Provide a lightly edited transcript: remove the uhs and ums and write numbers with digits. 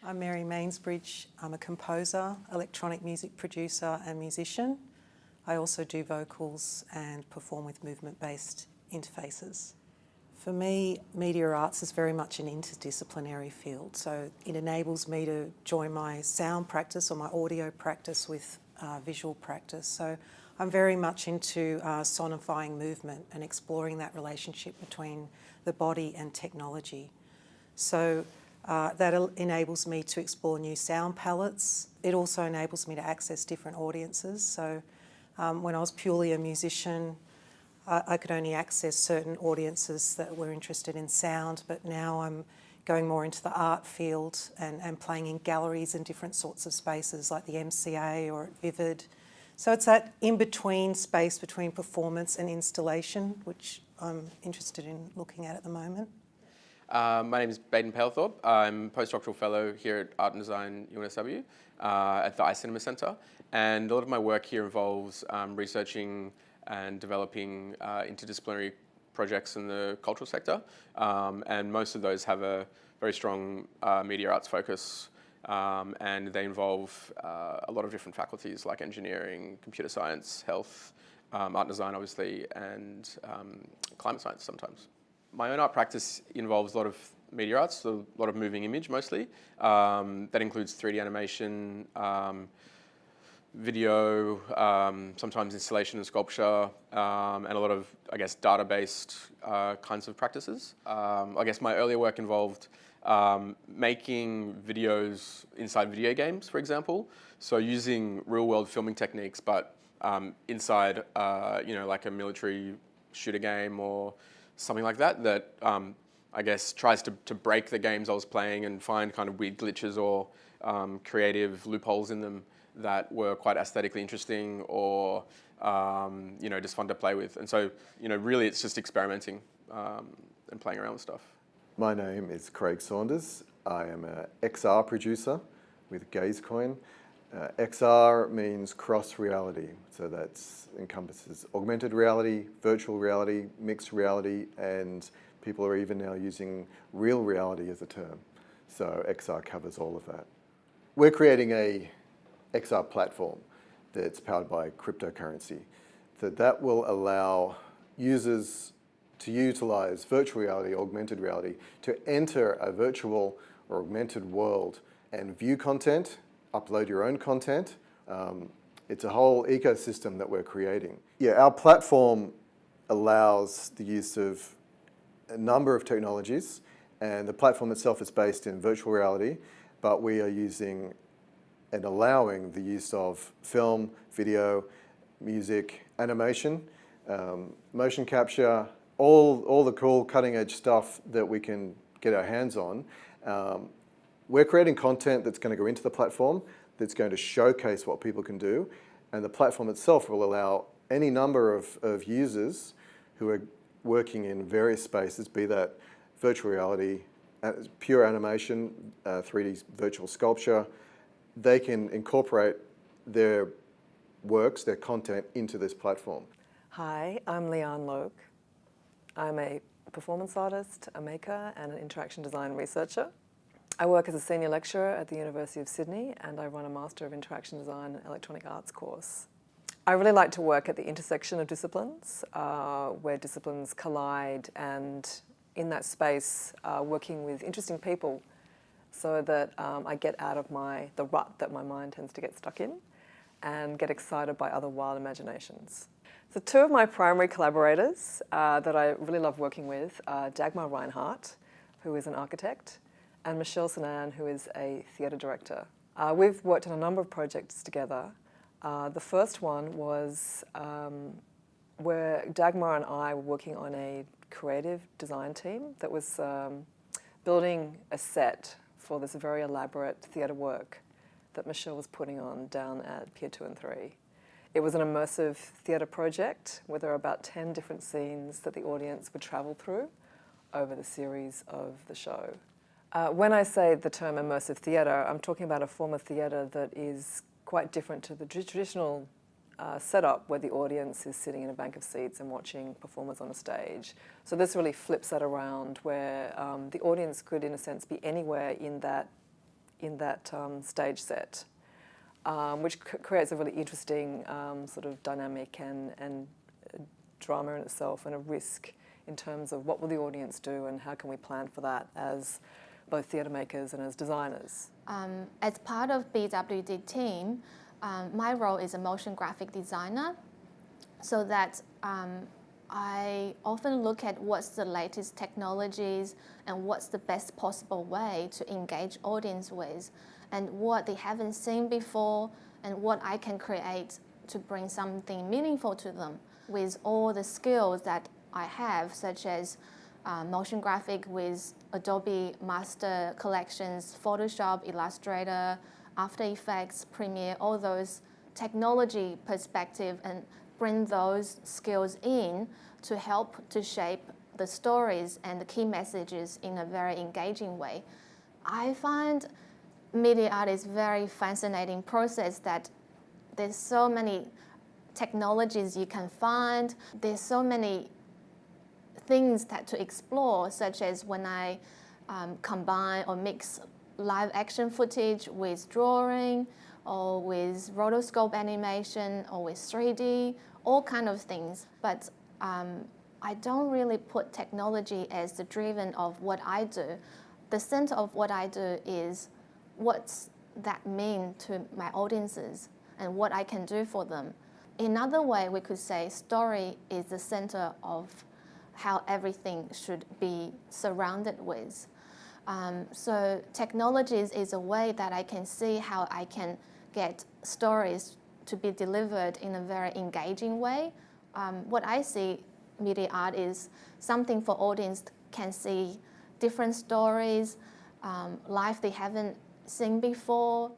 I'm Mary Mainsbridge. I'm a composer, electronic music producer and musician. I also do vocals and perform with movement-based interfaces. For me, media arts is very much an interdisciplinary field, so it enables me to join my sound practice or my audio practice with visual practice. So I'm very much into sonifying movement and exploring that relationship between the body and technology. So that enables me to explore new sound palettes. It also enables me to access different audiences. So when I was purely a musician, I could only access certain audiences that were interested in sound, but now I'm going more into the art field and playing in galleries and different sorts of spaces like the MCA or at Vivid. So it's that in-between space between performance and installation, which I'm interested in looking at the moment. My name is Baden Palethorpe. I'm postdoctoral fellow here at Art and Design UNSW at the iCinema Centre, and a lot of my work here involves researching and developing interdisciplinary projects in the cultural sector, and most of those have a very strong media arts focus, and they involve a lot of different faculties like engineering, computer science, health, art and design obviously, and climate science sometimes. My own art practice involves a lot of media arts, so a lot of moving image mostly. That includes 3D animation, video, sometimes installation and sculpture, and a lot of, I guess, data-based kinds of practices. I guess my earlier work involved making videos inside video games, for example. So using real-world filming techniques, but inside, like a military shooter game or something like that, that I guess tries to break the games I was playing and find kind of weird glitches or creative loopholes in them that were quite aesthetically interesting or just fun to play with. And so, really it's just experimenting and playing around with stuff. My name is Craig Saunders. I am an XR producer with Gazecoin. XR means cross reality, so that encompasses augmented reality, virtual reality, mixed reality, and people are even now using real reality as a term. So XR covers all of that. We're creating a XR platform that's powered by cryptocurrency. So that will allow users to utilize virtual reality, augmented reality, to enter a virtual or augmented world and view content, upload your own content. It's a whole ecosystem that we're creating. Yeah, our platform allows the use of a number of technologies, and the platform itself is based in virtual reality, but we are using and allowing the use of film, video, music, animation, motion capture, all the cool cutting edge stuff that we can get our hands on. We're creating content that's going to go into the platform, that's going to showcase what people can do, and the platform itself will allow any number of users who are working in various spaces, be that virtual reality, pure animation, 3D virtual sculpture. They can incorporate their works, their content into this platform. Hi, I'm Leanne Logue. I'm a performance artist, a maker, and an interaction design researcher. I work as a senior lecturer at the University of Sydney, and I run a Master of Interaction Design and Electronic Arts course. I really like to work at the intersection of disciplines, where disciplines collide, and in that space, working with interesting people so that I get out of the rut that my mind tends to get stuck in and get excited by other wild imaginations. So two of my primary collaborators that I really love working with are Dagmar Reinhardt, who is an architect, and Michelle Sinan, who is a theatre director. We've worked on a number of projects together. The first one was where Dagmar and I were working on a creative design team that was building a set for this very elaborate theatre work that Michelle was putting on down at Pier 2 and 3. It was an immersive theatre project where there were about 10 different scenes that the audience would travel through over the series of the show. When I say the term immersive theatre, I'm talking about a form of theatre that is quite different to the traditional setup where the audience is sitting in a bank of seats and watching performers on a stage. So this really flips that around where the audience could, in a sense, be anywhere in that in that stage set, which creates a really interesting sort of dynamic and drama in itself, and a risk in terms of what will the audience do and how can we plan for that as both theatre makers and as designers. As part of BWD team, my role is a motion graphic designer, so that I often look at what's the latest technologies and what's the best possible way to engage audience with, and what they haven't seen before, and what I can create to bring something meaningful to them with all the skills that I have, such as motion graphic with Adobe Master Collections, Photoshop, Illustrator, After Effects, Premiere, all those technology perspective, and bring those skills in to help to shape the stories and the key messages in a very engaging way. I find media art is a very fascinating process, that there's so many technologies you can find, there's so many things that to explore, such as when I combine or mix live action footage with drawing, or with rotoscope animation, or with 3D, all kind of things. But I don't really put technology as the driven of what I do. The center of what I do is what's that mean to my audiences and what I can do for them. Another way we could say story is the center of how everything should be surrounded with. So technologies is a way that I can see how I can get stories to be delivered in a very engaging way. What I see media art is something for audience can see different stories, life they haven't seen before.